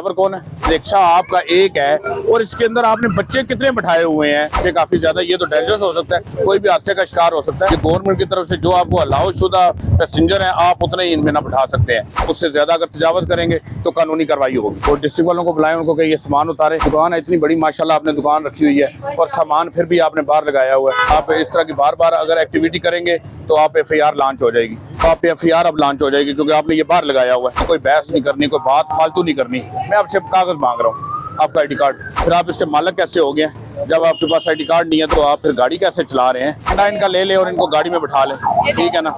Driver कौन है? Rickshaw आपका एक है और इसके अंदर आपने बच्चे कितने बैठाए हुए हैं? ये काफी ज्यादा, ये तो डेंजरस हो सकता है, कोई भी हादसे का शिकार हो सकता है। गवर्नमेंट की तरफ से जो आपको अलाउ शुदा पैसेंजर है आप उतने ही इनमें ना बैठा सकते हैं, उससे ज्यादा अगर तजावज करेंगे तो कानूनी कार्रवाई होगी। और डिस्ट्रिक्ट वालों को बुलाएं, उनको कहिए ये सामान उतारे। दुकान है इतनी बड़ी माशाल्लाह, आपने दुकान रखी हुई है और सामान फिर भी आपने बाहर लगाया हुआ है। आप इस तरह की बार बार अगर एक्टिविटी करेंगे तो आप FIR लॉन्च हो जाएगी, तो आप FIR अब लॉन्च हो जाएगी, क्योंकि आपने ये बाहर लगाया हुआ है। कोई बहस नहीं करनी, कोई बात फालतू नहीं करनी। मैं आपसे कागज मांग रहा हूँ, आपका ID कार्ड। फिर आप इसके मालिक कैसे हो गए? जब आपके पास ID कार्ड नहीं है तो आप फिर गाड़ी कैसे चला रहे हैं? इनका ले ले और इनको गाड़ी में बैठा लें, ठीक है ना।